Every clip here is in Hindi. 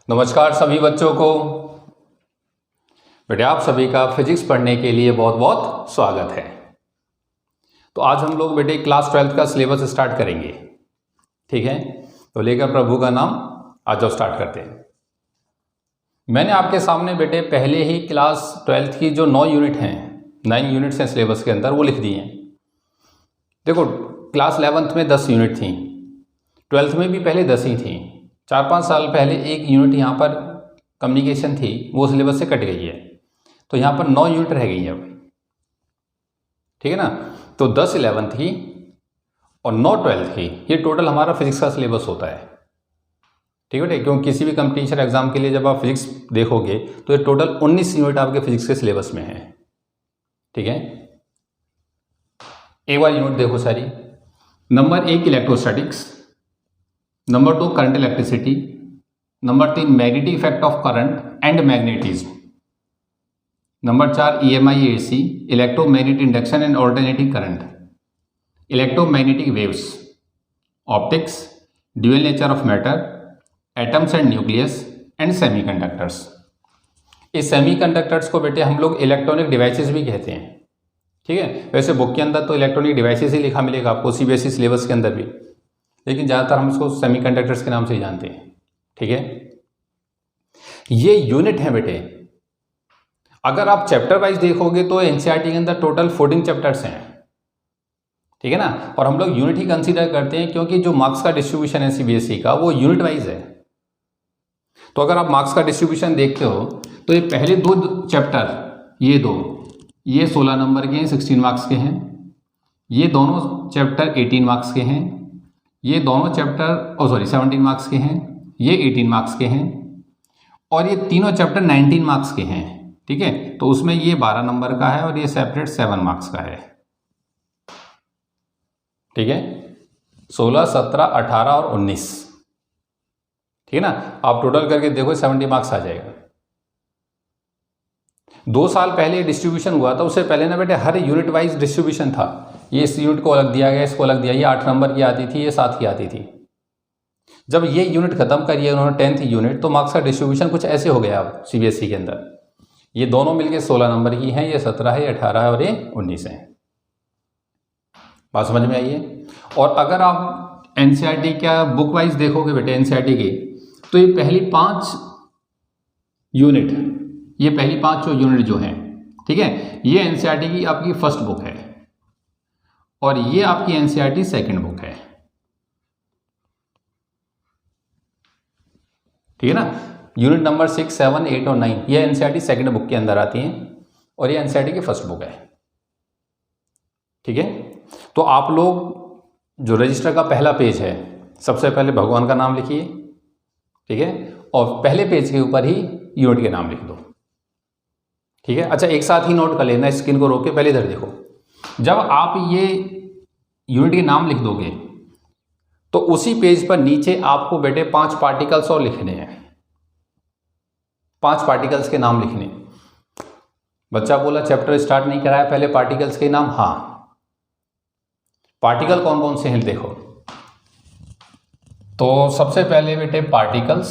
नमस्कार सभी बच्चों को। बेटे आप सभी का फिजिक्स पढ़ने के लिए बहुत बहुत स्वागत है। तो आज हम लोग बेटे क्लास 12 का सिलेबस स्टार्ट करेंगे, ठीक है। तो लेकर प्रभु का नाम, आज जो स्टार्ट करते हैं। मैंने आपके सामने बेटे पहले ही क्लास 12 की जो 9 यूनिट हैं, 9 यूनिट्स हैं सिलेबस के अंदर, वो लिख दिए हैं। देखो क्लास 11th में 10 यूनिट थी, 12th में भी पहले 10 ही थी। 4-5 साल पहले एक यूनिट यहाँ पर कम्युनिकेशन थी, वो सिलेबस से कट गई है, तो यहाँ पर 9 यूनिट रह गई है अब, ठीक है ना। तो 10 11th की और 9 12th की, ये टोटल हमारा फिजिक्स का सिलेबस होता है, ठीक है। क्योंकि किसी भी कॉम्पिटिशन एग्जाम के लिए जब आप फिजिक्स देखोगे तो ये टोटल 19 यूनिट आपके फिजिक्स के सिलेबस में है, ठीक है। एक बार यूनिट देखो सारी। Number 1 electrostatics, number 2 current electricity, number 3 magnetic effect of current and magnetism, number 4 EMI AC electromagnetic induction and alternating current, electromagnetic waves, optics, dual nature of matter, atoms and nucleus and semiconductors. इस सेमीकंडक्टर्स को बेटे हम लोग इलेक्ट्रॉनिक डिवाइसेस भी कहते हैं, ठीक है। वैसे बुक के अंदर तो इलेक्ट्रॉनिक डिवाइसेस ही लिखा मिलेगा आपको, CBSE सिलेबस के अंदर भी, लेकिन ज़्यादातर हम इसको सेमीकंडक्टर्स के नाम से ही जानते हैं, ठीक है। ये यूनिट है बेटे। अगर आप चैप्टर वाइज देखोगे तो NCERT के अंदर टोटल 14 चैप्टर्स हैं, ठीक है ना। और हम लोग यूनिट ही कंसीडर करते हैं क्योंकि जो मार्क्स का डिस्ट्रीब्यूशन है CBSE का, वो यूनिट वाइज है। तो अगर आप मार्क्स का डिस्ट्रीब्यूशन देखते हो तो ये पहले 2 चैप्टर, ये 16 नंबर के हैं, 16 मार्क्स के हैं। ये दोनों चैप्टर 18 मार्क्स के हैं। ये दोनों चैप्टर 17 मार्क्स के हैं। ये 18 मार्क्स के हैं। और ये तीनों चैप्टर 19 मार्क्स के हैं, ठीक है। तो उसमें ये 12 नंबर का है और ये सेपरेट 7 मार्क्स का है, ठीक है। 16, 17, 18 और 19, ठीक है ना। आप टोटल करके देखो 70 मार्क्स आ जाएगा। 2 साल पहले डिस्ट्रीब्यूशन हुआ था, उससे पहले ना बेटे हर यूनिट वाइज डिस्ट्रीब्यूशन था। ये इस यूनिट को अलग दिया गया, इसको अलग दिया, ये 8 नंबर की आती थी, ये 7 की आती थी। जब ये यूनिट खत्म करिए उन्होंने 10th यूनिट, तो मार्क्स का डिस्ट्रीब्यूशन कुछ ऐसे हो गया अब CBSE के अंदर। ये दोनों मिलके 16 नंबर की हैं, ये 17 है, 18 है और ये 19 है। बात समझ में आई है। और अगर आप NCERT क्या बुक वाइज देखोगे बेटे NCERT की, तो ये पहली 5 यूनिट जो हैं, ठीक है, ये NCERT की आपकी फर्स्ट बुक है और ये आपकी NCERT सेकंड बुक है, ठीक है ना। यूनिट नंबर 6, 7, 8 और 9 ये NCERT सेकंड बुक के अंदर आती हैं और ये NCERT की फर्स्ट बुक है, ठीक है। तो आप लोग जो रजिस्टर का पहला पेज है, सबसे पहले भगवान का नाम लिखिए, ठीक है, और पहले पेज के ऊपर ही यूनिट के नाम लिख दो, ठीक है। अच्छा एक साथ ही नोट कर लेना, स्क्रीन को रोक के पहले इधर देखो। जब आप ये यूनिट के नाम लिख दोगे तो उसी पेज पर नीचे आपको बेटे 5 पार्टिकल्स और लिखने हैं, 5 पार्टिकल्स के नाम लिखने। बच्चा बोला चैप्टर स्टार्ट नहीं कराया, पहले पार्टिकल्स के नाम। हाँ, पार्टिकल कौन कौन से हैं देखो। तो सबसे पहले बेटे पार्टिकल्स,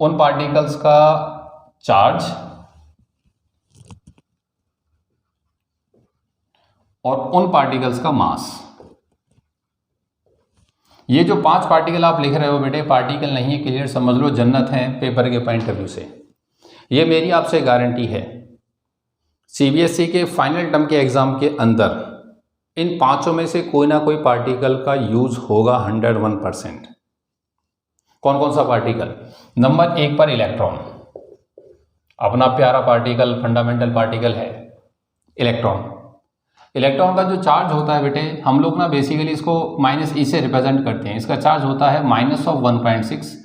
उन पार्टिकल्स का चार्ज और उन पार्टिकल्स का मास। ये जो 5 पार्टिकल आप लिख रहे हो बेटे, पार्टिकल नहीं है, क्लियर समझ लो, जन्नत है पेपर के पॉइंट ऑफ व्यू से। ये मेरी आपसे गारंटी है, CBSE के फाइनल टर्म के एग्जाम के अंदर इन 5 में से कोई ना कोई पार्टिकल का यूज होगा 101%। कौन कौन सा पार्टिकल? नंबर 1 पर इलेक्ट्रॉन, अपना प्यारा पार्टिकल, फंडामेंटल पार्टिकल है इलेक्ट्रॉन। इलेक्ट्रॉन का जो चार्ज होता है बेटे, हम लोग ना बेसिकली इसको -e से रिप्रेजेंट करते हैं। इसका चार्ज होता है -1.6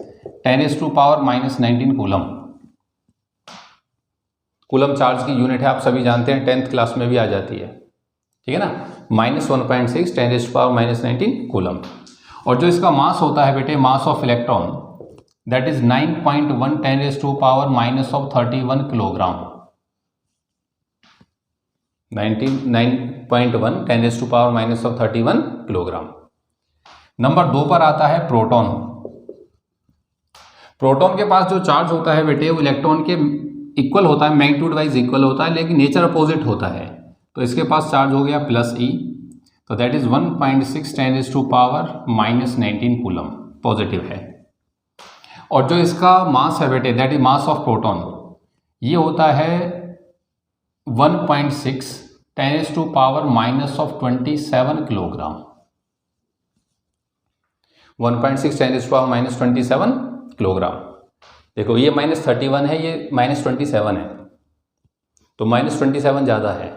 10⁻⁻19 कूलम। कूलम चार्ज की यूनिट है, आप सभी जानते हैं, 10th क्लास में भी आ जाती है, ठीक है ना। -1.6 10⁻⁻19 कूलम। और जो इसका मास होता है बेटे, mass of electron, that is 9.1 10⁻⁻31 kilogram. 9.1 10⁻⁻31 kilogram. Number 2 पर आता है प्रोटॉन, प्रोटॉन के पास जो चार्ज होता है बेटे वो इलेक्ट्रॉन के इक्वल होता है, मैग्नीट्यूड वाइज इक्वल होता है, लेकिन नेचर अपोजिट होता है। तो इसके पास चार्ज हो गया प्लस ई, तो दैट इज 1.6 ×10⁻⁻19 कूलम पॉजिटिव है। और जो इसका मास है बेटे that is mass of proton, ये होता है 1.6 ×10⁻⁻27 किलोग्राम। 1.6 ×10⁻⁻27 किलोग्राम। देखो ये -31 है, ये -27 है, तो -27 ज़्यादा है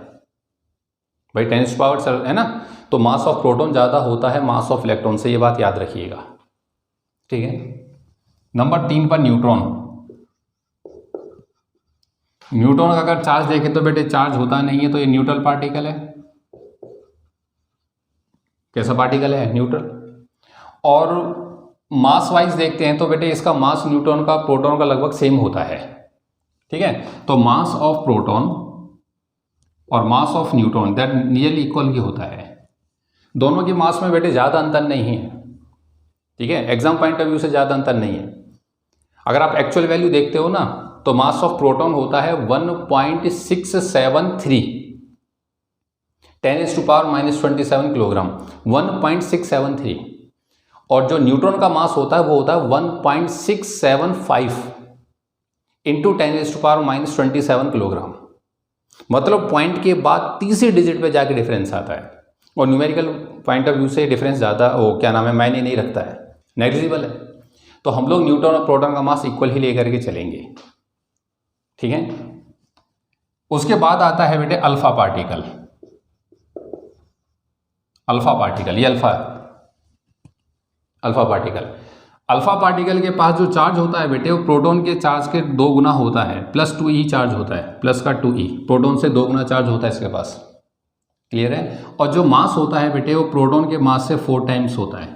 भाई, 10⁻, है ना। तो मास ऑफ प्रोटॉन ज़्यादा होता है मास ऑफ इलेक्ट्रॉन से, ये बात याद रखिएगा, ठीक है। नंबर 3 पर न्यूट्रॉन। न्यूट्रॉन का अगर चार्ज देखें तो बेटे चार्ज होता नहीं है, तो ये न्यूट्रल पार्टिकल है। कैसा पार्टिकल है? न्यूट्रल। और मास वाइज देखते हैं तो बेटे इसका मास न्यूट्रॉन का प्रोटॉन का लगभग सेम होता है, ठीक है। तो मास ऑफ प्रोटॉन और mass of neutron that nearly equal ही होता है। दोनों के मास में बेटे ज़्यादा अंतर नहीं है, ठीक है, एग्जाम पॉइंट ऑफ व्यू से ज़्यादा अंतर नहीं है। अगर आप एक्चुअल वैल्यू देखते हो ना तो मास ऑफ प्रोटॉन होता है 1.673 10⁻⁻27 किलोग्राम, 1.673। और जो न्यूट्रॉन का मास होता है वो होता है 1.675 इंटू 10⁻⁻27 किलोग्राम। मतलब पॉइंट के बाद तीसरे डिजिट पे जाके डिफरेंस आता है, और न्यूमेरिकल पॉइंट ऑफ व्यू से डिफरेंस ज़्यादा वो क्या नाम है मायने नहीं रखता है, नेग्लिजिबल है। तो हम लोग न्यूट्रॉन और प्रोटॉन का मास इक्वल ही लेकर के चलेंगे, ठीक है। उसके बाद आता है बेटे अल्फा पार्टिकल। अल्फा पार्टिकल, ये अल्फा पार्टिकल। अल्फा पार्टिकल के पास जो चार्ज होता है बेटे वो प्रोटॉन के चार्ज के 2 गुना होता है, +2e चार्ज होता है, प्लस का 2e, प्रोटॉन से 2 गुना चार्ज होता है इसके पास, क्लियर है। और जो मास होता है बेटे वो प्रोटॉन के मास से 4 टाइम्स होता है,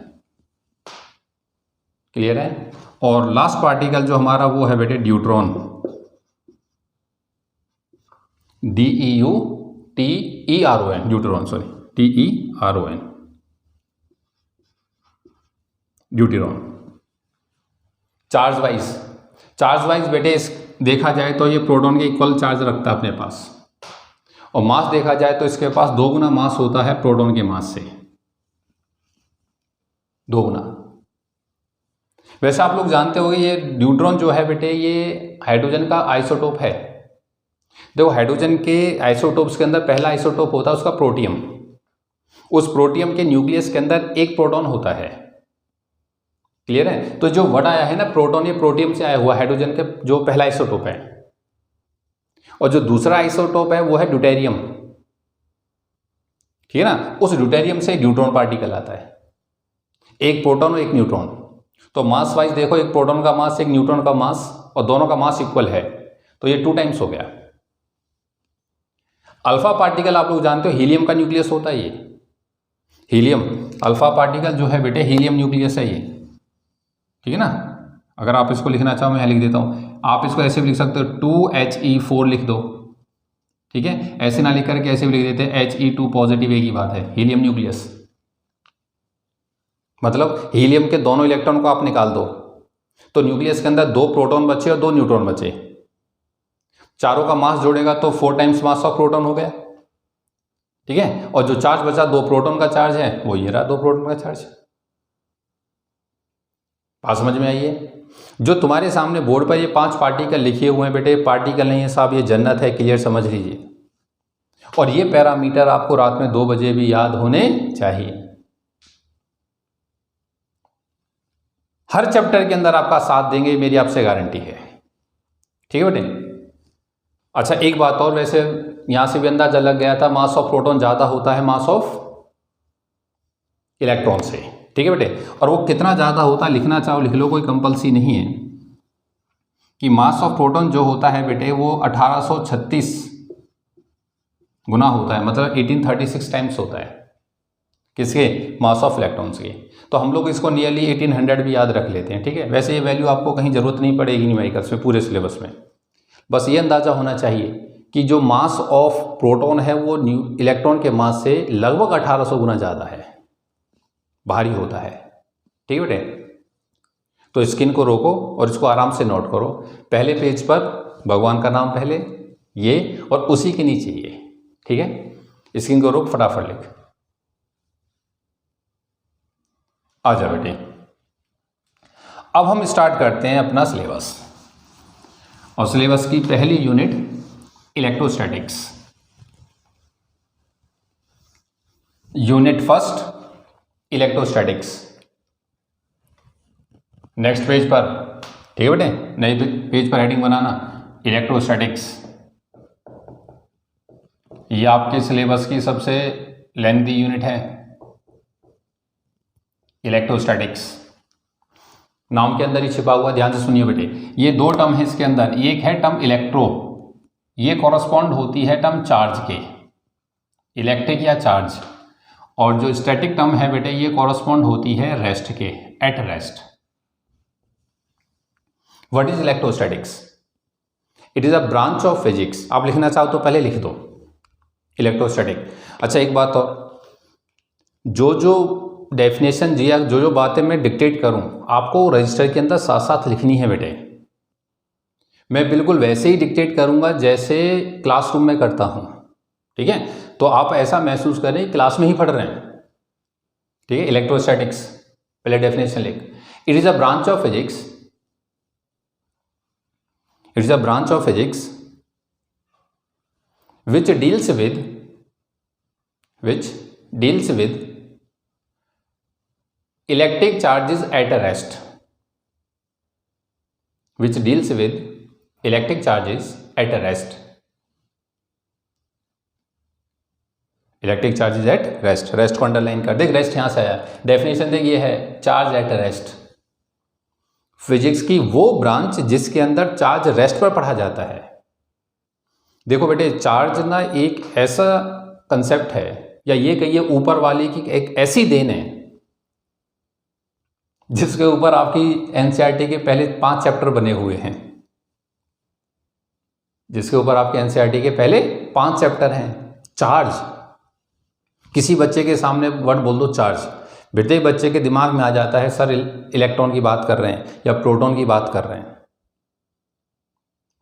क्लियर है। और लास्ट पार्टिकल जो हमारा वो है बेटे deuteron, DEUTERON, deuteron, sorry TERON, deuteron. Charge wise बेटे देखा जाए तो ये प्रोटॉन के इक्वल चार्ज रखता है अपने पास, और मास देखा जाए तो इसके पास 2 गुना मास होता है प्रोटॉन के मास से, 2 गुना। वैसे आप लोग जानते होंगे ये न्यूट्रॉन जो है बेटे ये हाइड्रोजन का आइसोटोप है। देखो हाइड्रोजन के आइसोटोप्स के अंदर पहला आइसोटोप होता है उसका प्रोटियम। उस प्रोटियम के न्यूक्लियस के अंदर एक प्रोटॉन होता है, क्लियर है। तो जो वर्ड आया है ना प्रोटॉन, ये प्रोटियम से आया हुआ हाइड्रोजन के जो पहला आइसोटोप है। और जो दूसरा आइसोटोप है वो है ड्यूटेरियम, ठीक है ना। उस ड्यूटेरियम से न्यूट्रॉन पार्टिकल आता है, एक प्रोटॉन और एक न्यूट्रॉन। तो मास वाइज देखो एक प्रोटॉन का मास एक न्यूट्रॉन का मास, और दोनों का मास इक्वल है, तो ये 2 टाइम्स हो गया। अल्फा पार्टिकल आप लोग जानते हो हीलियम का न्यूक्लियस होता है ये, हीलियम। अल्फा पार्टिकल जो है बेटे हीलियम न्यूक्लियस है ये, ठीक है ना। अगर आप इसको लिखना चाहो मैं यहाँ लिख देता हूँ, आप इसको ऐसे भी लिख सकते हो 2He4 लिख दो, ठीक है। ऐसे ना लिख करके ऐसे भी लिख देते हैं He2 पॉजिटिव, एक ही बात है, हीलियम न्यूक्लियस। मतलब हीलियम के दोनों इलेक्ट्रॉन को आप निकाल दो तो न्यूक्लियस के अंदर 2 प्रोटॉन बचे और 2 न्यूट्रॉन बचे, चारों का मास जोड़ेगा तो 4 टाइम्स मास ऑफ प्रोटॉन हो गया, ठीक है। और जो चार्ज बचा 2 प्रोटॉन का चार्ज है वो ये रहा, 2 प्रोटॉन का चार्ज। बात समझ में आई है? जो तुम्हारे सामने बोर्ड पर ये 5 पार्टिकल लिखे हुए हैं बेटे, पार्टिकल नहीं है साहब, ये जन्नत है, क्लियर समझ लीजिए। और ये पैरामीटर आपको रात में 2 बजे भी याद होने चाहिए। हर चैप्टर के अंदर आपका साथ देंगे, मेरी आपसे गारंटी है, ठीक है बेटे। अच्छा एक बात और, वैसे यहां से भी अंदाजा लग गया था, मास ऑफ प्रोटॉन ज़्यादा होता है मास ऑफ इलेक्ट्रॉन से, ठीक है बेटे। और वो कितना ज़्यादा होता है लिखना चाहो लिख लो, कोई कंपल्सरी नहीं है कि मास ऑफ प्रोटॉन जो होता है बेटे वो 1836 गुना होता है, मतलब 1836 टाइम्स होता है किसके, मास ऑफ इलेक्ट्रॉन्स के। तो हम लोग इसको नियरली 1800 भी याद रख लेते हैं, ठीक है। वैसे ये वैल्यू आपको कहीं ज़रूरत नहीं पड़ेगी न्यूमेरिकल्स में, पूरे सिलेबस में। बस ये अंदाज़ा होना चाहिए कि जो मास ऑफ प्रोटॉन है वो इलेक्ट्रॉन के मास से लगभग 1800 गुना ज़्यादा है, भारी होता है, ठीक है बेटे। तो स्क्रीन को रोको और इसको आराम से नोट करो। पहले पेज पर भगवान का नाम पहले, ये, और उसी के नीचे ये। ठीक है, स्क्रीन को रोक, फटाफट लिख। आ जा बेटे। अब हम स्टार्ट करते हैं अपना सिलेबस, और सिलेबस की पहली unit electrostatics. Unit first electrostatics. Next page पर, ठीक है बेटे, नए पेज पर हेडिंग बनाना इलेक्ट्रोस्टैटिक्स। ये आपके सिलेबस की सबसे लेंथी यूनिट है इलेक्ट्रोस्टैटिक्स। नाम के अंदर ही छिपा हुआ, ध्यान से सुनिए बेटे। ये दो टर्म है इसके अंदर, एक है टर्म इलेक्ट्रो, ये कॉरस्पॉन्ड होती है टर्म चार्ज के, इलेक्ट्रिक या चार्ज, और जो स्टैटिक टर्म है बेटे ये कॉरस्पॉन्ड होती है रेस्ट के, at rest. What is electrostatics? It is a branch of physics. आप लिखना चाहो तो पहले लिख दो इलेक्ट्रोस्टैटिक। अच्छा एक बात और, जो डेफिनेशन दिया, जो बातें मैं डिक्टेट करूं, आपको रजिस्टर के अंदर साथ साथ लिखनी है बेटे। मैं बिल्कुल वैसे ही डिक्टेट करूंगा जैसे क्लासरूम में करता हूं, ठीक है? तो आप ऐसा महसूस करें क्लास में ही पढ़ रहे हैं। ठीक है, इलेक्ट्रोस्टैटिक्स पहले डेफिनेशन लिख। It is a branch of physics, it is a branch of physics which deals with electric charges at rest, which deals with electric charges at rest, electric charges at rest. Rest को अंडरलाइन कर, देख रेस्ट यहां से आया, डेफिनेशन देख ये है चार्ज एट रेस्ट। फिजिक्स की वो ब्रांच जिसके अंदर चार्ज रेस्ट पर पढ़ा जाता है। देखो बेटे, चार्ज ना एक ऐसा कंसेप्ट है, या ये कहिए ऊपर वाले की एक ऐसी देन है जिसके ऊपर आपकी एनसीईआरटी के पहले 5 चैप्टर बने हुए हैं, जिसके ऊपर आपके एनसीईआरटी के पहले 5 चैप्टर हैं। चार्ज, किसी बच्चे के सामने वर्ड बोल दो चार्ज, बेटे बच्चे के दिमाग में आ जाता है सर इलेक्ट्रॉन की बात कर रहे हैं या प्रोटॉन की बात कर रहे हैं।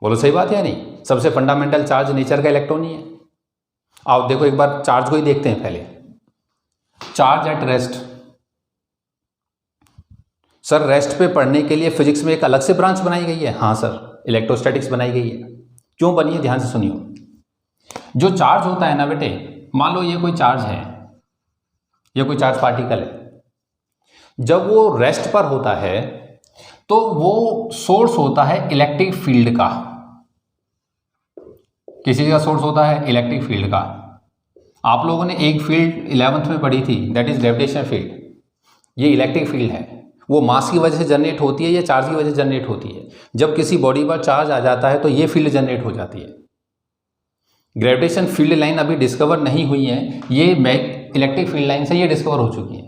बोलो सही बात है या नहीं? सबसे फंडामेंटल चार्ज नेचर का इलेक्ट्रॉन ही है। आप देखो एक बार चार्ज को ही देखते हैं पहले। Charge at rest, sir rest पे पढ़ने के लिए फिजिक्स में एक अलग से ब्रांच बनाई गई है। हाँ सर, इलेक्ट्रोस्टैटिक्स बनाई गई है। क्यों बनी है, ध्यान से सुनियो। जो चार्ज होता है ना बेटे, मान लो ये कोई चार्ज है, ये कोई चार्ज पार्टिकल है, जब वो रेस्ट पर होता है तो वो सोर्स होता है इलेक्ट्रिक फील्ड का। किसी का सोर्स होता है इलेक्ट्रिक फील्ड का। आप लोगों ने एक फील्ड 11th में पढ़ी थी, दैट इज ग्रेविटेशन फील्ड। ये इलेक्ट्रिक फील्ड है, वो मास की वजह से जनरेट होती है या चार्ज की वजह से जनरेट होती है। जब किसी बॉडी पर चार्ज आ जाता है तो ये फील्ड जनरेट हो जाती है। ग्रेविटेशन फील्ड लाइन अभी डिस्कवर नहीं हुई है, ये इलेक्ट्रिक फील्ड लाइन से ये डिस्कवर हो चुकी है।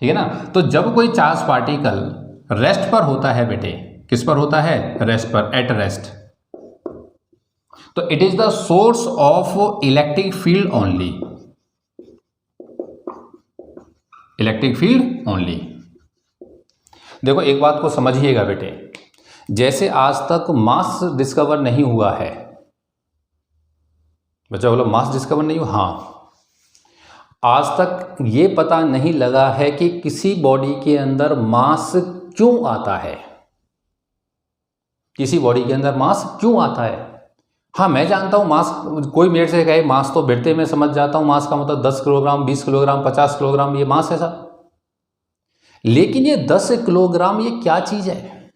ठीक है ना? तो जब कोई चार्ज पार्टिकल रेस्ट पर होता है बेटे, किस पर होता है? रेस्ट पर, एट रेस्ट, तो it is the source of electric field only, electric field only. देखो एक बात को समझिएगा बेटे, जैसे आज तक मास डिस्कवर नहीं हुआ है, बच्चा बोलो मास डिस्कवर नहीं हुआ। हाँ, आज तक ये पता नहीं लगा है कि किसी बॉडी के अंदर मास क्यों आता है, किसी बॉडी के अंदर मास क्यों आता है। हाँ मैं जानता हूँ मास, कोई मेरे से कहे मास तो बिरते में समझ जाता हूँ, मास का मतलब 10 किलोग्राम, 20 किलोग्राम, 50 किलोग्राम, ये मास है सर। लेकिन ये 10 किलोग्राम ये क्या चीज है?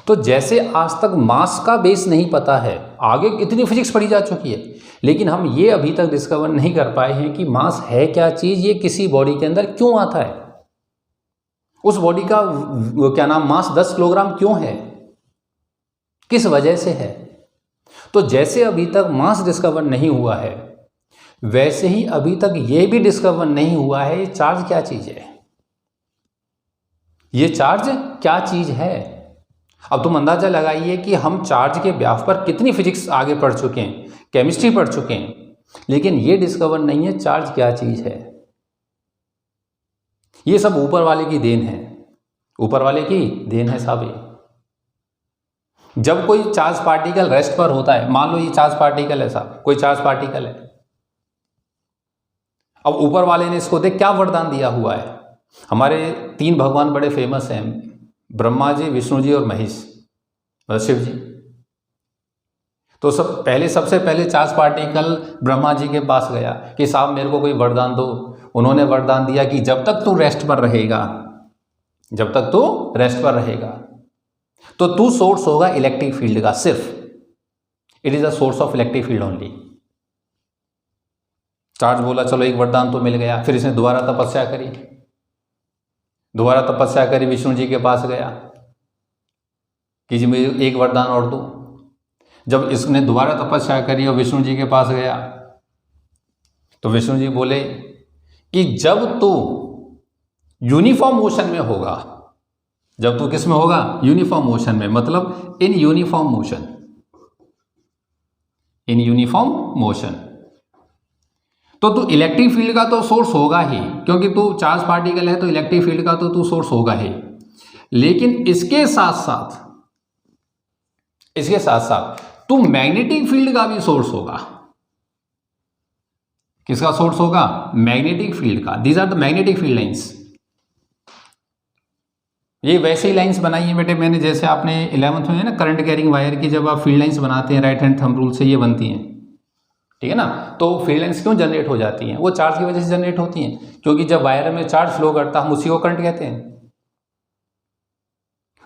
तो जैसे आज तक मास का बेस नहीं पता है, आगे इतनी फिजिक्स पढ़ी जा चुकी है, लेकिन हम ये अभी तक डिस्कवर नहीं कर पाए हैं कि मास है क्या चीज, ये किसी बॉडी के अंदर क्यों आता है, उस बॉडी का क्या नाम मास 10 किलोग्राम क्यों है, किस वजह से है। तो जैसे अभी तक मास डिस्कवर नहीं हुआ है, वैसे ही अभी तक ये भी डिस्कवर नहीं हुआ है ये चार्ज क्या चीज है, ये चार्ज क्या चीज है। अब तुम अंदाजा लगाइए कि हम चार्ज के ब्याफ पर कितनी फिजिक्स आगे पढ़ चुके हैं, केमिस्ट्री पढ़ चुके हैं, लेकिन ये डिस्कवर नहीं है चार्ज क्या चीज है। ये सब ऊपर वाले की देन है। ऊपर वाले की देन है साहब ये। जब कोई चार्ज पार्टिकल रेस्ट पर होता है, मान लो ये चार्ज पार्टिकल है साहब, कोई चार्ज पार्टिकल है, अब ऊपर वाले ने इसको देख क्या वरदान दिया हुआ है। हमारे 3 भगवान बड़े फेमस हैं, ब्रह्मा जी, विष्णु जी और महेश, शिव जी। तो सबसे पहले चार्ज पार्टिकल ब्रह्मा जी के पास गया कि साहब मेरे को कोई वरदान दो। उन्होंने वरदान दिया कि जब तक तू रेस्ट पर रहेगा, जब तक तू रेस्ट पर रहेगा तो तू सोर्स होगा इलेक्ट्रिक फील्ड का, सिर्फ it is a source of electric field only. Charge बोला चलो एक वरदान तो मिल गया। फिर इसने दोबारा तपस्या करी, विष्णु जी के पास गया कि जी मुझे एक वरदान और दो। जब इसने दोबारा तपस्या करी और विष्णु जी के पास गया तो विष्णु जी बोले कि जब तू यूनिफॉर्म मोशन में होगा, जब तू किस में होगा, यूनिफॉर्म मोशन में, मतलब इन यूनिफॉर्म मोशन, तो तू इलेक्ट्रिक फील्ड का तो सोर्स होगा ही, क्योंकि तू चार्ज पार्टिकल है तो इलेक्ट्रिक फील्ड का तो तू सोर्स होगा ही। लेकिन इसके साथ साथ तू मैग्नेटिक फील्ड का भी सोर्स होगा। किसका सोर्स होगा? मैग्नेटिक फील्ड का। These are the magnetic field lines. ये वैसे ही लाइंस बनाई है बेटे मैंने, जैसे आपने 11th में है ना करंट कैरिंग वायर की, जब आप फील्ड लाइंस बनाते हैं राइट हैंड थंब रूल से ये बनती हैं, ठीक है ना। तो फील्ड लाइंस क्यों जनरेट हो जाती हैं? वो चार्ज की वजह से जनरेट होती हैं, क्योंकि जब वायर में चार्ज फ्लो करता है हम उसी को करंट कहते हैं।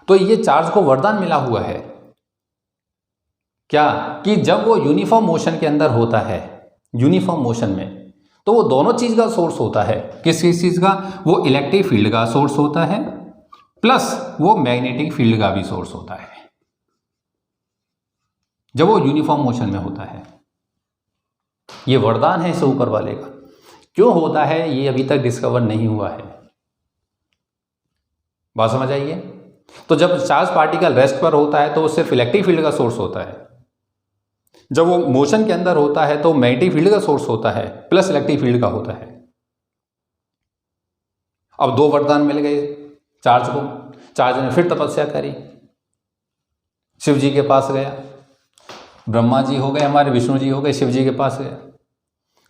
तो ये चार्ज को वरदान मिला हुआ है क्या, कि जब वो यूनिफॉर्म मोशन के अंदर होता है, यूनिफॉर्म मोशन में, तो वो दोनों चीज का सोर्स होता है। किस चीज का? वो इलेक्ट्रिक फील्ड का सोर्स होता है प्लस वो मैग्नेटिक फील्ड का भी सोर्स होता है, जब वो यूनिफॉर्म मोशन में होता है। ये वरदान है इसे ऊपर वाले का। क्यों होता है ये अभी तक डिस्कवर नहीं हुआ है। बात समझ आइए। तो जब चार्ज पार्टिकल रेस्ट पर होता है तो वो सिर्फ इलेक्ट्रिक फील्ड का सोर्स होता है, जब वो मोशन के अंदर होता है तो मैग्नेटिक फील्ड का सोर्स होता है प्लस इलेक्ट्रिक फील्ड का होता है। अब 2 वरदान मिल गए चार्ज को। चार्ज ने फिर तपस्या करी, शिव जी के पास गया, ब्रह्मा जी हो गए हमारे, विष्णु जी हो गए, शिव जी के पास गया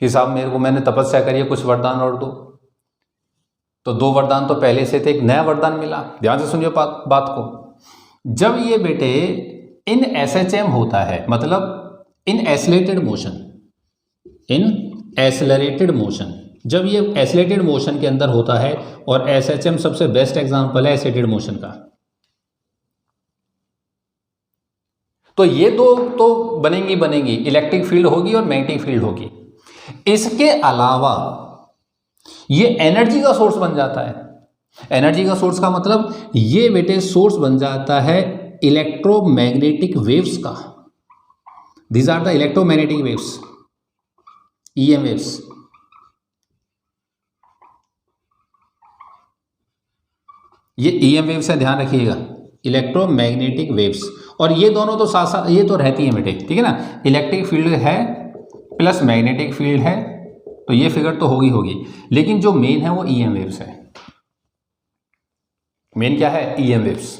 कि साहब मेरे को, मैंने तपस्या करी है, कुछ वरदान और दो। तो 2 वरदान तो पहले से थे, एक नया वरदान मिला। ध्यान से सुनिए बात को। जब ये बेटे इन SHM होता है, मतलब इन एसिलेटेड मोशन, जब ये एसिलेटेड मोशन के अंदर होता है, और SHM सबसे बेस्ट एग्जांपल है एसिलेटेड मोशन का, तो ये दो तो बनेंगी, इलेक्ट्रिक फील्ड होगी और मैग्नेटिक फील्ड होगी। इसके अलावा ये एनर्जी का सोर्स बन जाता है। एनर्जी का सोर्स का मतलब ये बेटे सोर्स बन जाता है इलेक्ट्रोमैग्नेटिक वेव्स का। These are the electromagnetic waves, EM waves. ये EM वेव्स है, ध्यान रखिएगा, इलेक्ट्रोमैग्नेटिक वेव्स। और ये दोनों तो साथ साथ ये तो रहती हैं बेटे, ठीक है ना। इलेक्ट्रिक फील्ड है प्लस मैग्नेटिक फील्ड है, तो ये फिगर तो होगी, लेकिन जो मेन है वो EM वेव्स है। मेन क्या है? EM waves.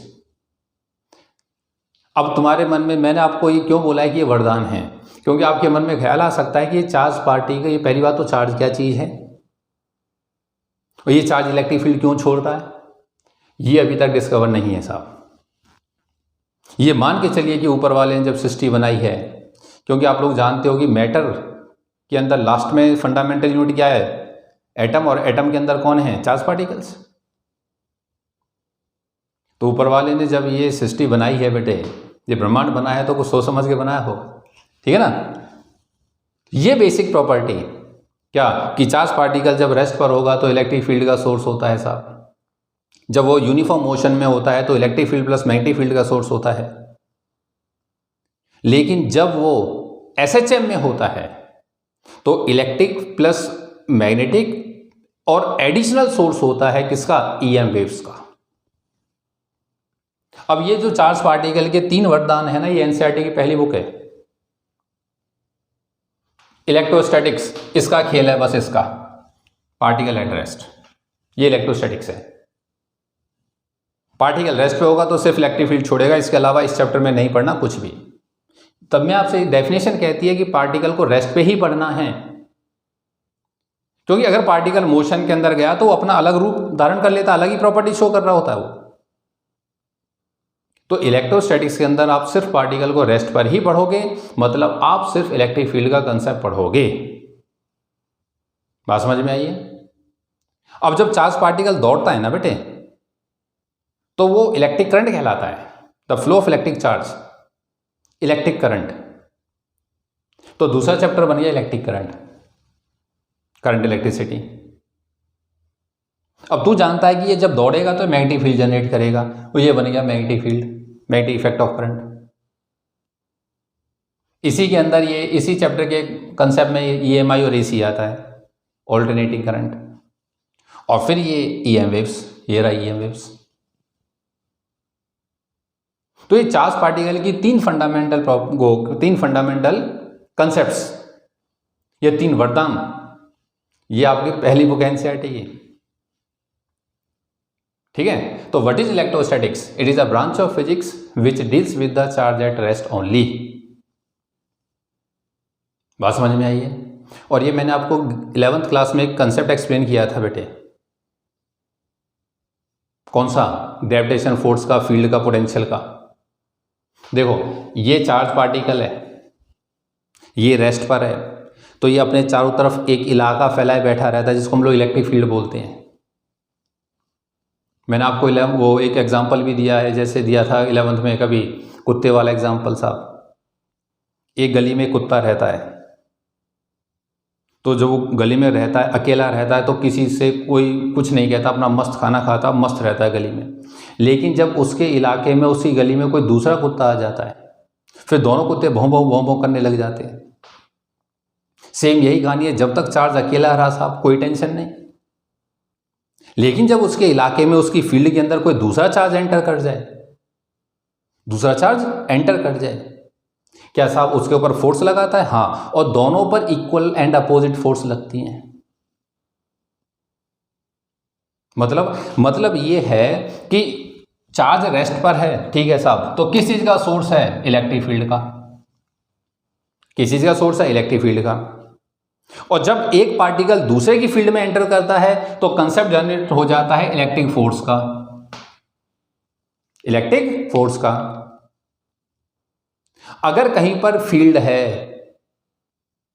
अब तुम्हारे मन में, मैंने आपको ये क्यों बोला है कि ये वरदान है, क्योंकि आपके मन में ख्याल आ सकता है कि ये चार्ज पार्टिकल, ये पहली बात तो चार्ज क्या चीज है, और ये चार्ज इलेक्ट्रिक फील्ड क्यों छोड़ता है, ये अभी तक डिस्कवर नहीं है साहब। ये मान के चलिए कि ऊपर वाले ने जब सृष्टि बनाई है, क्योंकि आप लोग जानते हो कि मैटर के अंदर लास्ट में फंडामेंटल यूनिट क्या है? एटम। और एटम के अंदर कौन है? Charge particles. तो ऊपर वाले ने जब ये सृष्टि बनाई है बेटे, ये ब्रह्मांड बना है, तो कुछ सोच समझ के बनाया हो, ठीक है ना। ये बेसिक प्रॉपर्टी क्या, कि चार्ज पार्टिकल जब रेस्ट पर होगा तो इलेक्ट्रिक फील्ड का सोर्स होता है साहब, जब वो यूनिफॉर्म मोशन में होता है तो electric field plus magnetic field का सोर्स होता है। लेकिन जब वो SHM में होता है तो इलेक्ट्रिक प्लस मैग्नेटिक और एडिशनल सोर्स होता है किसका? EM वेव्स का। अब ये जो चार्ज पार्टिकल के 3 वरदान है ना, ये NCERT की पहली बुक है, इलेक्ट्रोस्टैटिक्स। इसका खेल है बस, इसका पार्टिकल एट रेस्ट, ये इलेक्ट्रोस्टैटिक्स है। पार्टिकल रेस्ट पे होगा तो सिर्फ इलेक्ट्रिक फील्ड छोड़ेगा, इसके अलावा इस चैप्टर में नहीं पढ़ना कुछ भी। तब मैं आपसे डेफिनेशन कहती है कि पार्टिकल को रेस्ट पे ही पढ़ना है, क्योंकि अगर पार्टिकल मोशन के अंदर गया तो वो अपना अलग रूप धारण कर लेता, अलग ही प्रॉपर्टी शो कर रहा होता है वो। तो इलेक्ट्रोस्टैटिक्स के अंदर आप सिर्फ पार्टिकल को रेस्ट पर ही पढ़ोगे, मतलब आप सिर्फ इलेक्ट्रिक फील्ड का कंसेप्ट पढ़ोगे। बात समझ में आई है? अब जब चार्ज पार्टिकल दौड़ता है ना बेटे, तो वो इलेक्ट्रिक करंट कहलाता है, the flow of electric charge, electric current. तो दूसरा चैप्टर बन गया इलेक्ट्रिक करंट, करंट इलेक्ट्रिसिटी। अब तू जानता है कि ये जब दौड़ेगा तो मैग्नेटिक फील्ड जनरेट करेगा, तो ये बन गया magnetic field, magnetic effect of current. इसी के अंदर ये इसी चैप्टर के कंसेप्ट में ईएमआई और एसी आता है, ऑल्टरनेटिंग करंट। और फिर ये ईएम वेव्स, ये रहा ईएम वेव्स। तो ये चार्ज पार्टिकल की तीन फंडामेंटल कंसेप्ट्स, ये तीन वरदान, ये आपकी पहली बुक एनसीईआरटी की। ठीक है, तो what is electrostatics? It is a branch of physics which deals with the charge at rest only. बात समझ में आई है? और ये मैंने आपको 11th क्लास में एक कंसेप्ट एक्सप्लेन किया था बेटे। कौन सा? ग्रेविटेशन फोर्स का, फील्ड का, पोटेंशियल का। देखो, ये चार्ज पार्टिकल है, ये रेस्ट पर है, तो ये अपने चारों तरफ एक इलाका फैलाए बैठा रहता है, जिसको हम लोग इलेक्ट्रिक फील्ड बोलते हैं। मैंने आपको वो एक एग्जांपल भी दिया है, जैसे दिया था 11th में कभी, कुत्ते वाला एग्जांपल साहब। एक गली में कुत्ता रहता है, तो जो वो गली में रहता है, अकेला रहता है, तो किसी से कोई कुछ नहीं कहता, अपना मस्त खाना खाता, मस्त रहता है गली में। लेकिन जब उसके इलाके में, उसी गली में कोई दूसरा कुत्ता आ जाता है, फिर दोनों कुत्ते भौं भौं भौं भौं करने लग जाते हैं। सेम यही कहानी है, जब तक चार्ज अकेला रहा साहब कोई टेंशन नहीं, लेकिन जब उसके इलाके में, उसकी फील्ड के अंदर कोई दूसरा चार्ज एंटर कर जाए, क्या साहब उसके ऊपर फोर्स लगाता है? हाँ, और दोनों पर इक्वल एंड अपोजिट फोर्स लगती हैं। मतलब ये है कि चार्ज रेस्ट पर है, ठीक है साहब, तो किस चीज का सोर्स है? इलेक्ट्रिक फील्ड का। किस चीज का सोर्स है? इलेक्ट्रिक फील्ड का। और जब एक पार्टिकल दूसरे की फील्ड में एंटर करता है तो कंसेप्ट जनरेट हो जाता है इलेक्ट्रिक फोर्स का, इलेक्ट्रिक फोर्स का। अगर कहीं पर फील्ड है,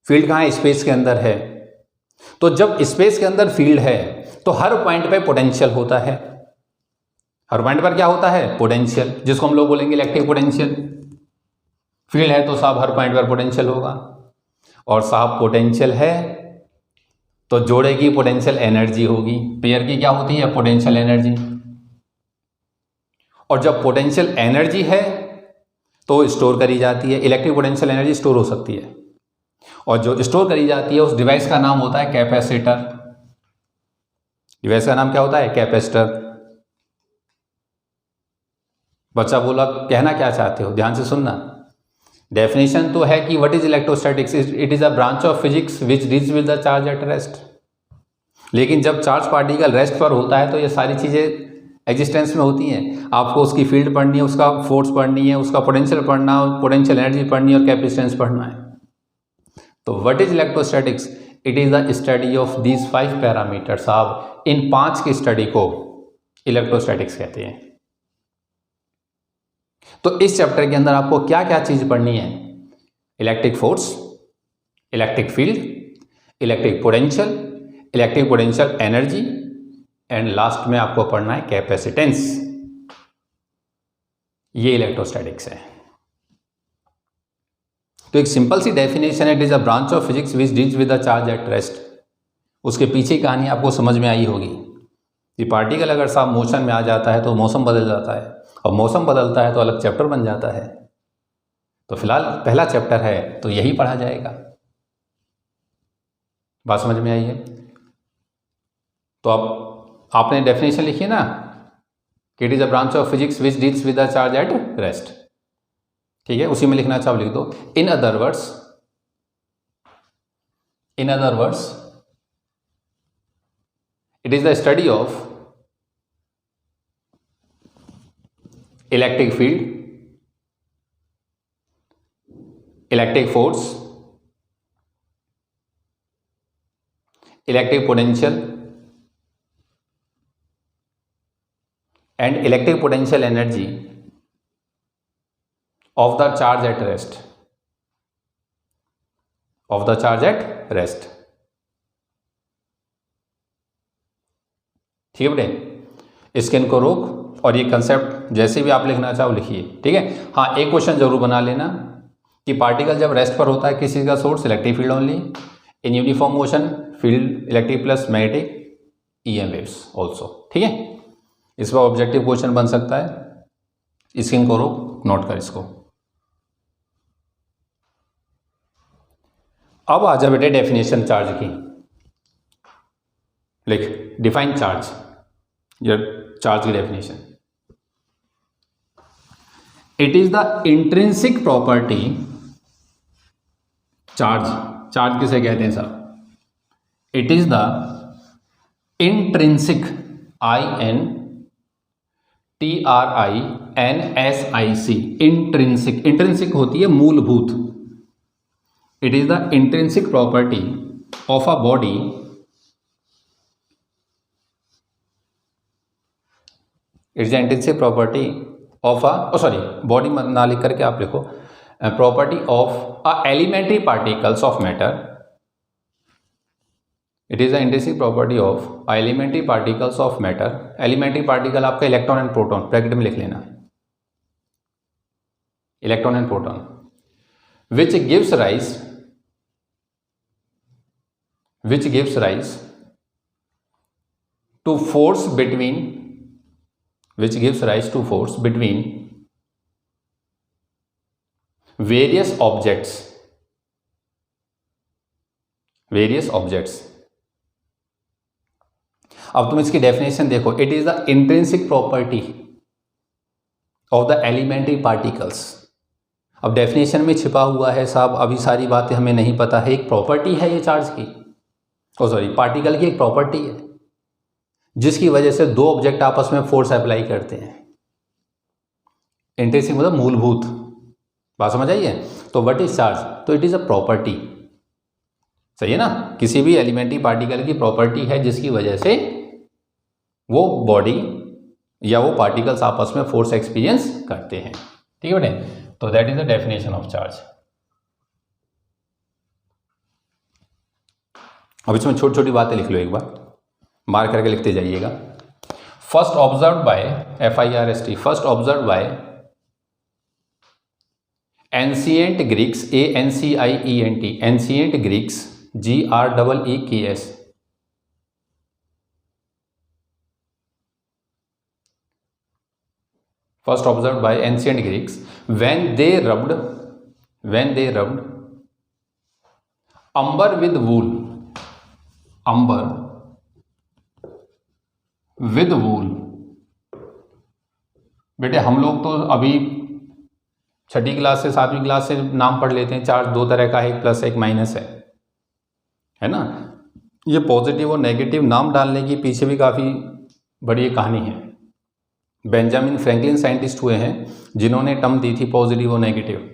फील्ड कहां है? स्पेस के अंदर है, तो जब स्पेस के अंदर फील्ड है तो हर पॉइंट पे पोटेंशियल होता है। हर पॉइंट पर क्या होता है? पोटेंशियल, जिसको हम लोग बोलेंगे इलेक्ट्रिक पोटेंशियल। फील्ड है तो साहब हर पॉइंट पर पोटेंशियल होगा, और साहब पोटेंशियल है तो जोड़े की पोटेंशियल एनर्जी होगी, पेयर की क्या होती है? Potential energy. और जब पोटेंशियल एनर्जी है तो स्टोर करी जाती है, इलेक्ट्रिक पोटेंशियल एनर्जी स्टोर हो सकती है, और जो स्टोर करी जाती है उस डिवाइस का नाम होता है कैपेसिटर। डिवाइस का नाम क्या होता है? कैपेसिटर। बच्चा बोला, कहना क्या चाहते हो? ध्यान से सुनना। डेफिनेशन तो है कि what is electrostatics? It is a branch of physics which deals with the charge at rest. लेकिन जब चार्ज पार्टिकल रेस्ट पर होता है तो ये सारी चीजें एग्जिस्टेंस में होती हैं। आपको उसकी फील्ड पढ़नी है, उसका फोर्स पढ़नी है, उसका पोटेंशियल पढ़ना, पोटेंशियल एनर्जी पढ़नी है, और कैपेसिटेंस पढ़ना है। तो what is electrostatics? It is the study of these 5 parameters. आप इन 5 की स्टडी को इलेक्ट्रोस्टैटिक्स कहते हैं। तो इस चैप्टर के अंदर आपको क्या क्या चीज पढ़नी है? Electric force, electric field, electric potential energy, and last में आपको पढ़ना है कैपेसिटेंस। ये इलेक्ट्रोस्टैटिक्स है। तो एक सिंपल सी डेफिनेशन है, it is a branch of physics which deals with the charge at rest. उसके पीछे कहानी आपको समझ में आई होगी कि पार्टिकल अगर साहब मोशन में आ जाता है तो मौसम बदल जाता है, और मौसम बदलता है तो अलग चैप्टर बन जाता है। तो फिलहाल पहला चैप्टर है तो यही पढ़ा जाएगा। बात समझ में आई है? तो अब आपने डेफिनेशन लिखी ना कि it is a branch of physics which deals with the charge at rest. ठीक है, उसी में लिखना चाहो लिख दो। In other words it is the study of electric field, electric force, electric potential and electric potential energy of the charge at rest, of the charge at rest। ठीक है बेटे, स्किन को रोक, और ये कंसेप्ट जैसे भी आप लिखना चाहो लिखिए, ठीक है। हाँ, एक क्वेश्चन जरूर बना लेना कि पार्टिकल जब रेस्ट पर होता है किसी का source electric field only, in uniform motion field electric plus magnetic EM waves also, ठीक है। इस पर ऑब्जेक्टिव क्वेश्चन बन सकता है। स्किन को रोक, नोट कर इसको। अब आ जा बेटे डेफिनेशन चार्ज की, लिख डिफाइन चार्ज, या चार्ज की definition. It is the intrinsic property, charge किसे कहते हैं साहब? It is the intrinsic, INTRINSIC, intrinsic होती है मूलभूत। It is the intrinsic property of a body it's the intrinsic property of a body ना लिख करके आप लिखो property of a elementary particles of matter। It is the intrinsic property of elementary particles of matter। elementary particle आपका इलेक्ट्रॉन एंड प्रोटॉन, ब्रैकेट में लिख लेना, electron and proton, which gives rise to force between various objects। अब तुम इसकी डेफिनेशन देखो, it is the intrinsic property of the elementary particles. अब डेफिनेशन में छिपा हुआ है साहब, अभी सारी बातें हमें नहीं पता है। एक प्रॉपर्टी है ये चार्ज की, पार्टिकल की एक प्रॉपर्टी है जिसकी वजह से दो ऑब्जेक्ट आपस में फोर्स अप्लाई करते हैं। इंट्रिंसिक मतलब मूलभूत, बात समझ आई है? तो व्हाट इज चार्ज? तो इट इज अ प्रॉपर्टी, सही है ना। किसी भी एलिमेंट्री पार्टिकल की प्रॉपर्टी है जिसकी वजह से वो बॉडी या वो पार्टिकल्स आपस में फोर्स एक्सपीरियंस करते हैं, ठीक है बेटे। तो that is the definition of charge. अब इसमें छोटी छोटी बातें लिख लो, एक बार मार्क करके लिखते जाइएगा। First observe by FIRST, first observe by ancient Greeks, ANCIENT, ancient Greeks, GREEKS। First observed by ancient Greeks when they rubbed umber with wool, बेटे हम लोग तो अभी छठी क्लास से 7वीं क्लास से नाम पढ़ लेते हैं। चार्ज दो तरह का है, एक प्लस एक माइनस है ना। ये पॉजिटिव और नेगेटिव नाम डालने की पीछे भी काफ़ी बड़ी कहानी है। बेंजामिन फ्रैंकलिन साइंटिस्ट हुए हैं जिन्होंने टर्म दी थी पॉजिटिव और नेगेटिव।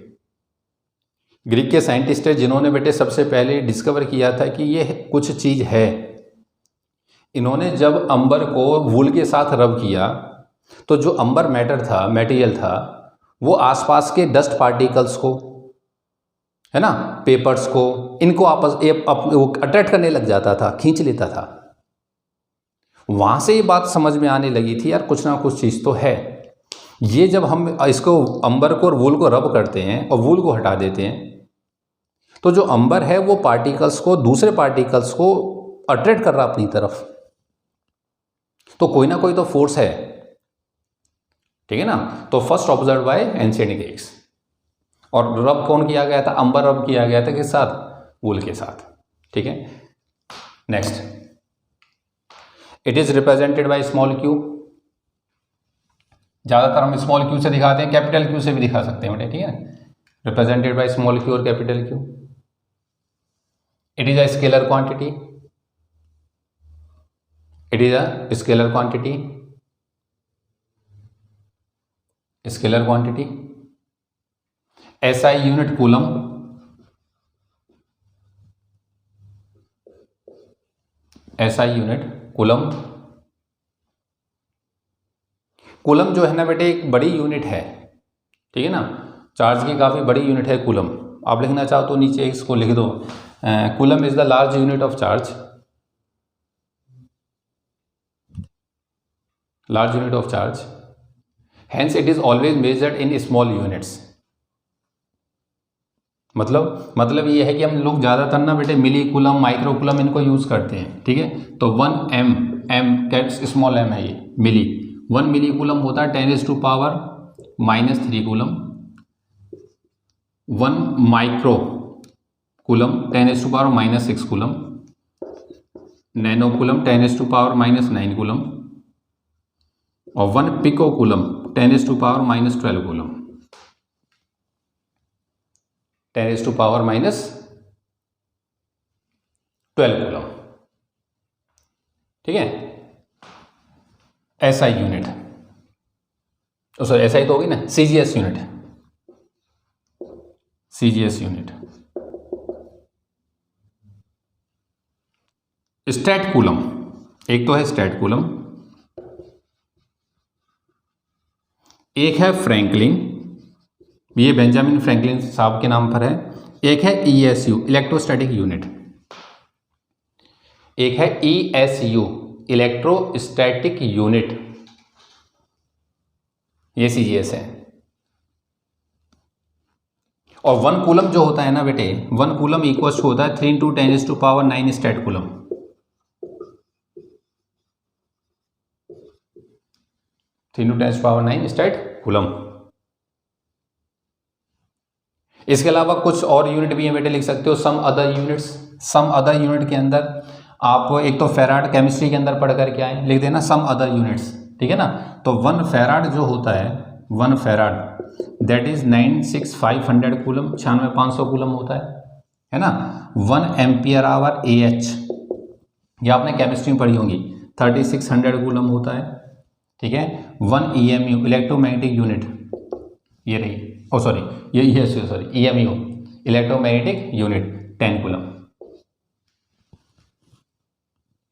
ग्रीक के साइंटिस्ट है जिन्होंने बेटे सबसे पहले डिस्कवर किया था कि ये कुछ चीज़ है। इन्होंने जब अंबर को वूल के साथ रब किया तो जो अंबर मटेरियल था वो आसपास के डस्ट पार्टिकल्स को, है ना, पेपर्स को, इनको अट्रैक्ट करने लग जाता था, खींच लेता था। वहां से ये बात समझ में आने लगी थी यार कुछ ना कुछ चीज़ तो है। ये जब हम इसको अंबर को और वूल को रब करते हैं और वूल को हटा देते हैं तो जो अंबर है वो पार्टिकल्स को, दूसरे पार्टिकल्स को अट्रैक्ट कर रहा अपनी तरफ। तो कोई ना कोई तो फोर्स है, ठीक है ना। तो first observe by ancient Greeks. और रब कौन किया गया था? अंबर रब किया गया था किस साथ? वूल के साथ, ठीक है। Next, it is represented by small Q. ज़्यादातर हम स्मॉल क्यू से दिखाते हैं, कैपिटल क्यू से भी दिखा सकते हैं बेटे, ठीक है। रिप्रेजेंटेड बाय स्मॉल क्यू और capital Q. It is a scalar quantity, it is a scalar quantity. Scalar quantity, SI unit coulomb, SI unit coulomb. Coulomb जो है ना बेटे एक बड़ी यूनिट है, ठीक है ना, चार्ज की काफ़ी बड़ी यूनिट है कूलम। आप लिखना चाहो तो नीचे इसको लिख दो, coulomb is the large unit of charge, large unit of charge, hence it is always measured in small units। मतलब ये है कि हम लोग ज़्यादातर ना बेटे मिली कूलम, माइक्रो कूलम इनको यूज़ करते हैं, ठीक है। तो 1 एम कैप्स स्मॉल एम है ये मिली, 1 मिली कूलम होता है 10⁻³ coulomb. 1 micro coulomb 10⁻⁻6 coulomb. Nano coulomb 10⁻⁻9 coulomb. और 1 पिको कूलम 10⁻⁻12 कूलम, 10⁻⁻12 कूलम, ठीक है। SI यूनिट, सॉरी SI तो होगी ना, CGS unit, CGS unit. Stat coulomb, एक तो है स्टैट कूलम, एक है फ्रैंकलिन, ये बेंजामिन फ्रैंकलिन साहब के नाम पर है। एक है ESU इलेक्ट्रोस्टैटिक यूनिट, एक है ESU इलेक्ट्रोस्टैटिक यूनिट, ये CGS है। और 1 कूलम जो होता है ना बेटे, 1 कूलम इक्वल होता है 3 × 10⁻⁹ स्टैट कूलम। 3 × 10⁻⁹ stat coulomb. इसके अलावा कुछ और यूनिट भी है बेटे, लिख सकते हो some other units. Some other unit के अंदर आप एक तो फेराड केमिस्ट्री के अंदर पढ़ करके आए, लिख देना सम अदर यूनिट्स, ठीक है ना। तो 1 फेराड जो होता है, 1 farad that is 96,500 coulomb, 96,500 coulomb होता है ना। 1 एम्पियर आवर AH, ये आपने केमिस्ट्री में पढ़ी होंगी, 3600 कूलम होता है, ठीक है। 1 EMU इलेक्ट्रोमैग्नेटिक यूनिट, ये रही, EMU इलेक्ट्रोमैग्नेटिक यूनिट 10 कूलम,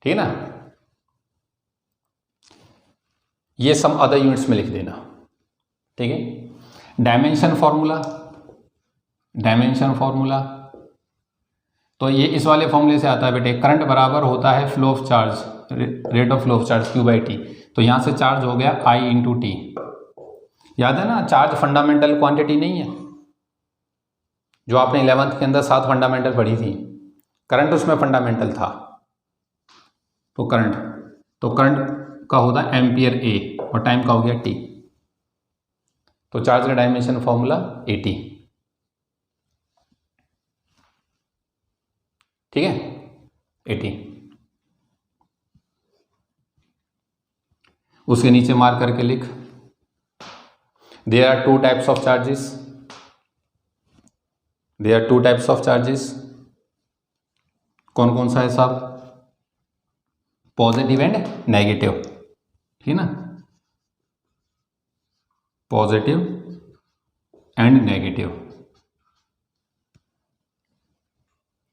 ठीक है ना। ये सम अदर यूनिट्स में लिख देना, ठीक है। डायमेंशन फॉर्मूला तो ये इस वाले फॉर्मूले से आता है बेटे, करंट बराबर होता है flow of charge, rate of flow of charge Q/T। तो यहां से चार्ज हो गया I × T। याद है ना, चार्ज फंडामेंटल क्वांटिटी नहीं है, जो आपने 11th के अंदर 7 फंडामेंटल पढ़ी थी, करंट उसमें फंडामेंटल था। तो करंट का होता है एम्पियर A और टाइम का हो गया T। तो चार्ज का डायमेंशन फॉर्मूला AT, ठीक है, AT। उसके नीचे मार्क करके लिख, there are 2 types of charges. कौन कौन सा है साहब? पॉजिटिव एंड नेगेटिव, ठीक है ना, पॉजिटिव एंड नेगेटिव।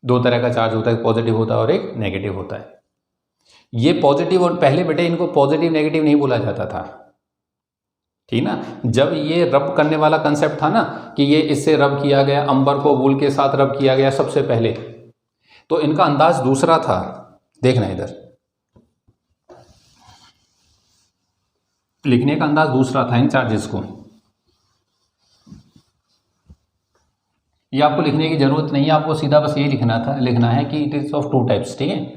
2 तरह का चार्ज होता है, पॉजिटिव होता है और एक नेगेटिव होता है। ये पॉजिटिव, और पहले बेटे इनको पॉजिटिव नेगेटिव नहीं बोला जाता था, ठीक ना। जब ये रब करने वाला कंसेप्ट था ना, कि ये इससे रब किया गया, अंबर को वूल के साथ रब किया गया सबसे पहले, तो इनका अंदाज दूसरा था। देखना इधर, लिखने का अंदाज दूसरा था इन चार्जेस को। ये आपको लिखने की जरूरत नहीं है, आपको सीधा बस ये लिखना है कि इट इज ऑफ 2 टाइप्स, ठीक है।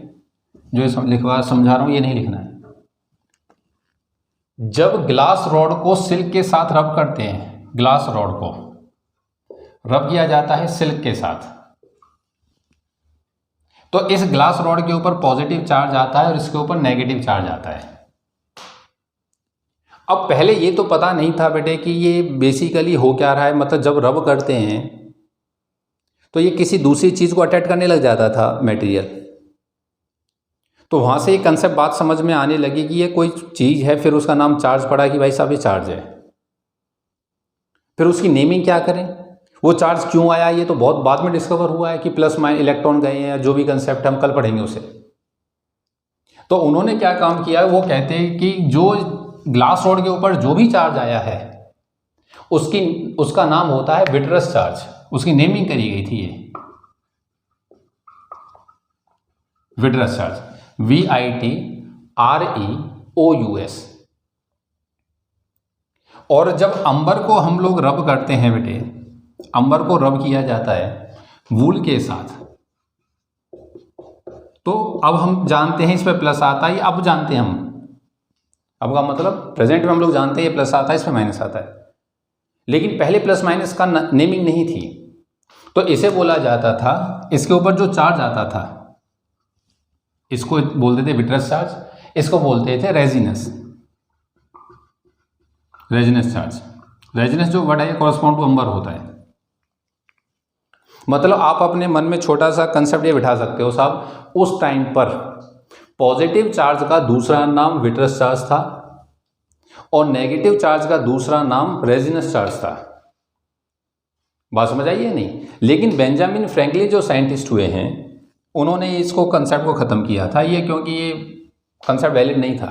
जो लिखवा समझा रहा हूं ये नहीं लिखना है। जब ग्लास रॉड को सिल्क के साथ रब करते हैं, ग्लास रॉड को रब किया जाता है सिल्क के साथ, तो इस ग्लास रॉड के ऊपर पॉजिटिव चार्ज आता है और इसके ऊपर नेगेटिव चार्ज आता है। अब पहले ये तो पता नहीं था बेटे कि ये बेसिकली हो क्या रहा है, मतलब जब रब करते हैं तो ये किसी दूसरी चीज को अटैच करने लग जाता था मटेरियल। तो वहां से ये कंसेप्ट बात समझ में आने लगी कि ये कोई चीज है, फिर उसका नाम चार्ज पड़ा कि भाई साहब ये चार्ज है। फिर उसकी नेमिंग क्या करें, वो चार्ज क्यों आया, ये तो बहुत बाद में डिस्कवर हुआ है कि प्लस माइनस इलेक्ट्रॉन गए हैं या जो भी कंसेप्ट हम कल पढ़ेंगे उसे। तो उन्होंने क्या काम किया, वो कहते हैं कि जो ग्लास रॉड के ऊपर जो भी चार्ज आया है उसका नाम होता है विट्रस चार्ज, उसकी नेमिंग करी गई थी ये विट्रस चार्ज, VITREOUS। और जब अंबर को हम लोग रब करते हैं बेटे, अंबर को रब किया जाता है वूल के साथ, तो अब हम जानते हैं इस पर प्लस आता है, अब जानते हैं हम, अब का मतलब प्रेजेंट में हम लोग जानते हैं ये प्लस आता है, इसमें माइनस आता है, लेकिन पहले प्लस माइनस का नेमिंग नहीं थी, तो इसे बोला जाता था, इसके ऊपर जो चार्ज आता था इसको बोलते थे विट्रस चार्ज, इसको बोलते थे रेजिनस चार्ज। रेजिनस जो वर्ड है कॉरस्पॉन्ड टू अंबर होता है। मतलब आप अपने मन में छोटा सा कंसेप्ट ये बिठा सकते हो साहब, उस टाइम पर पॉजिटिव चार्ज का दूसरा नाम विट्रस चार्ज था और नेगेटिव चार्ज का दूसरा नाम रेजिनस चार्ज था। बात समझ आई है नहीं? लेकिन बेंजामिन फ्रैंकलिन जो साइंटिस्ट हुए हैं उन्होंने इसको कंसेप्ट को ख़त्म किया था, ये क्योंकि ये कंसेप्ट वैलिड नहीं था,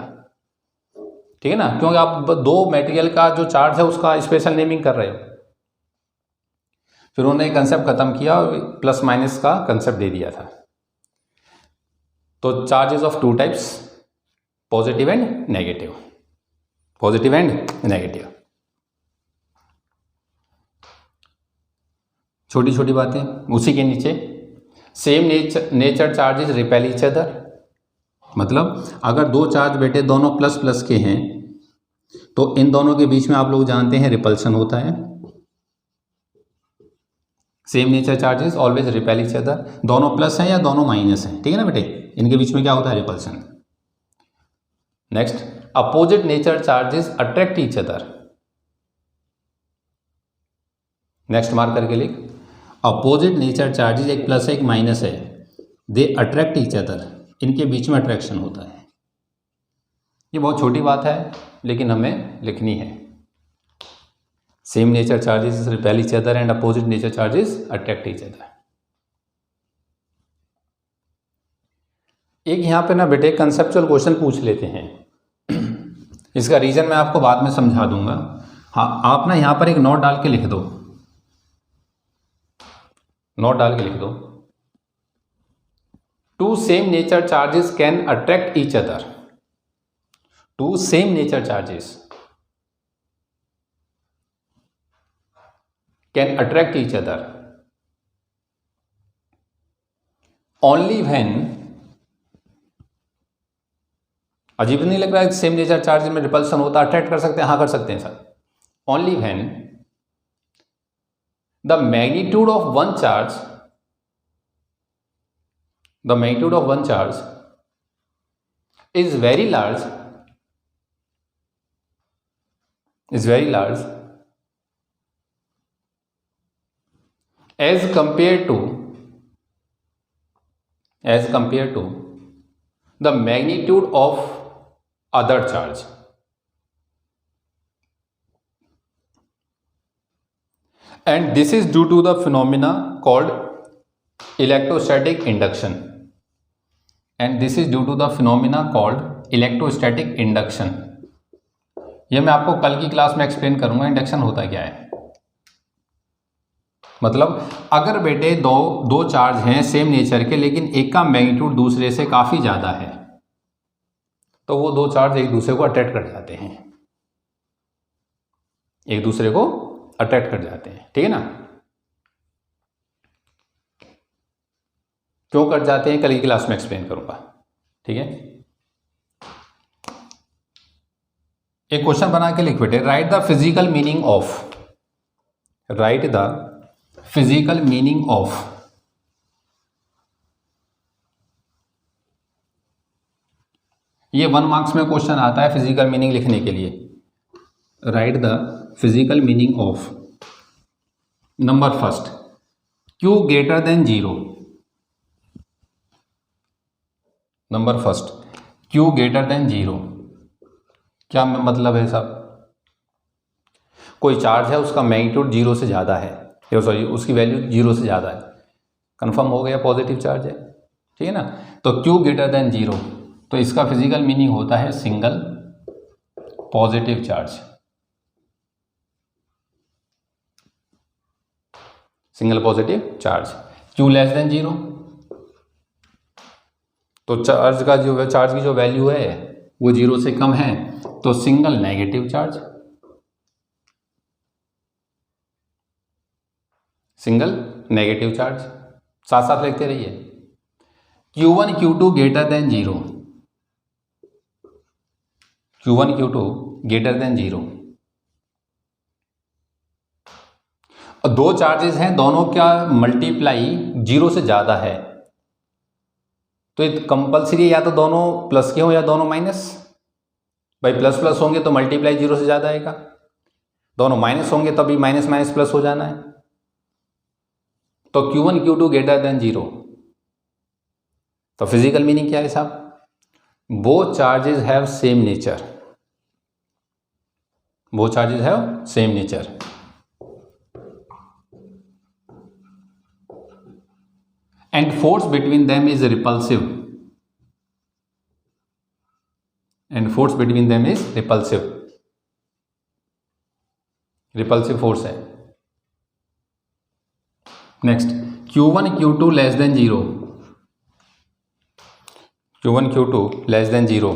ठीक है ना, क्योंकि आप दो मटेरियल का जो चार्ज है उसका स्पेशल नेमिंग कर रहे हो। फिर उन्होंने कंसेप्ट खत्म किया और प्लस माइनस का कंसेप्ट दे दिया था। तो charges of two types, positive and negative, positive and negative. छोटी छोटी बातें उसी के नीचे, same nature charges repel each other, मतलब अगर दो चार्ज बेटे दोनों प्लस प्लस के हैं तो इन दोनों के बीच में आप लोग जानते हैं रिपल्शन होता है। Same nature charges always repel each other, दोनों प्लस हैं या दोनों माइनस हैं, ठीक है ना बेटे, इनके बीच में क्या होता है repulsion. Next, opposite nature charges attract each other. Next mark करके लिख, अपोजिट नेचर चार्जेस, एक प्लस है एक माइनस है, दे अट्रैक्ट ईच अदर, इनके बीच में अट्रैक्शन होता है। ये बहुत छोटी बात है लेकिन हमें लिखनी है। Same nature charges repel each other and opposite nature charges attract each other. एक यहाँ पे ना बेटे कंसेप्चुअल क्वेश्चन पूछ लेते हैं, इसका रीजन मैं आपको बाद में समझा दूंगा। हाँ, आप ना यहाँ पर एक नोट डाल के लिख दो, नोट डाल के लिख दो, two same nature charges can attract each other, two same nature charges can attract each other only when, अजीब नहीं लग रहा है, सेम नेचर चार्जेस में रिपल्सन होता, अट्रैक्ट कर सकते हैं, हाँ कर सकते हैं sir, only when the magnitude of one charge, the magnitude of one charge is very large, as compared to the magnitude of other charge, and this is due to the phenomena called electrostatic induction, and this is due to the phenomena called electrostatic induction। ये मैं आपको कल की क्लास में एक्सप्लेन करूंगा इंडक्शन होता क्या है। मतलब अगर बेटे दो चार्ज हैं सेम नेचर के लेकिन एक का मैग्नीट्यूड दूसरे से काफ़ी ज़्यादा है तो वो दो चार्ज एक दूसरे को अट्रैक्ट कर जाते हैं, एक दूसरे को अट्रैक्ट कर जाते हैं, ठीक है ना। क्यों कर जाते हैं कल की क्लास में एक्सप्लेन करूंगा, ठीक है। एक क्वेश्चन बना के लिख बेटे, right the physical meaning of, right the physical meaning of, ये 1 मार्क्स में क्वेश्चन आता है फिजिकल मीनिंग लिखने के लिए। Right the physical meaning of, number first, Q greater than 0, number first Q greater than 0, क्या मतलब है साहब? कोई चार्ज है उसका मैग्नीट्यूड 0 से ज़्यादा है, सॉरी उसकी वैल्यू 0 से ज़्यादा है, कंफर्म हो गया पॉजिटिव चार्ज है, ठीक है ना। तो Q ग्रेटर देन 0, तो इसका फिजिकल मीनिंग होता है single positive charge, single positive charge. Q less than 0, तो चार्ज की जो वैल्यू है वो 0 से कम है, तो single negative charge, single negative charge. साथ साथ लिखते रहिए। Q1 Q2 greater than 0, Q1 Q2 greater than 0, और दो चार्जेस हैं, दोनों का मल्टीप्लाई 0 से ज़्यादा है, तो ये कंपलसरी या तो दोनों प्लस के हो या दोनों माइनस। भाई प्लस प्लस होंगे तो मल्टीप्लाई 0 से ज़्यादा आएगा, दोनों माइनस होंगे तभी माइनस माइनस प्लस हो जाना है। तो Q1 Q2 ग्रेटर देन 0, तो फिजिकल मीनिंग क्या है साहब, both charges have same nature, both charges have same nature. And force between them is repulsive, and force between them is repulsive, repulsive force है। Next, Q1 Q2 less than 0, Q1 Q2 less than 0,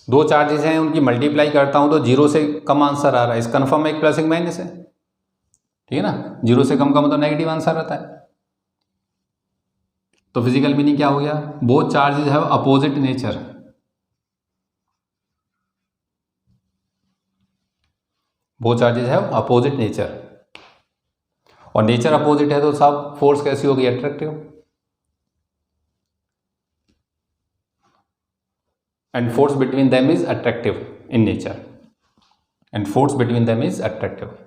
दो चार्जेस हैं उनकी मल्टीप्लाई करता हूं तो 0 से कम आंसर आ रहा है, इस कन्फर्म एक प्लस एक माइनस है, ठीक है ना। 0 से कम का मतलब नेगेटिव आंसर आता है। तो फिजिकल मीनिंग क्या हो गया, both charges have opposite nature, both charges have opposite nature, और नेचर अपोजिट है तो साहब फोर्स कैसी होगी, attractive. And force between them is attractive in nature, and force between them is attractive.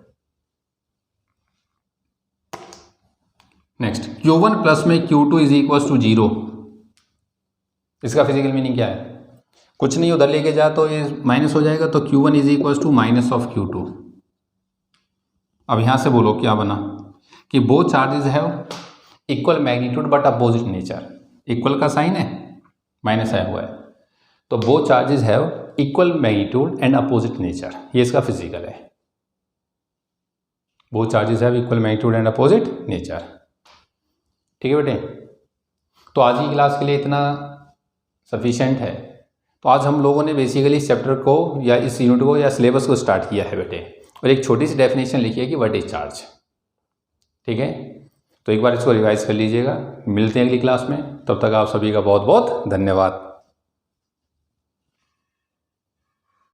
Next, Q1 plus में Q2 इज इक्वल टू 0, इसका फिजिकल मीनिंग क्या है, कुछ नहीं उधर लेके जा तो ये माइनस हो जाएगा, तो Q1 is equal to minus of Q2। अब यहां से बोलो क्या बना कि both charges have equal magnitude but opposite nature, equal का साइन है, माइनस आया हुआ है, तो both charges have equal magnitude and opposite nature, ये इसका फिजिकल है, both charges have equal magnitude and opposite nature. ठीक है बेटे, तो आज की क्लास के लिए इतना सफिशिएंट है। तो आज हम लोगों ने बेसिकली इस चैप्टर को या इस यूनिट को या सिलेबस को स्टार्ट किया है बेटे, और एक छोटी सी डेफिनेशन लिखी है कि व्हाट इज चार्ज। ठीक है, तो एक बार इसको रिवाइज कर लीजिएगा। मिलते हैं अगली क्लास में, तब तक आप सभी का बहुत बहुत धन्यवाद।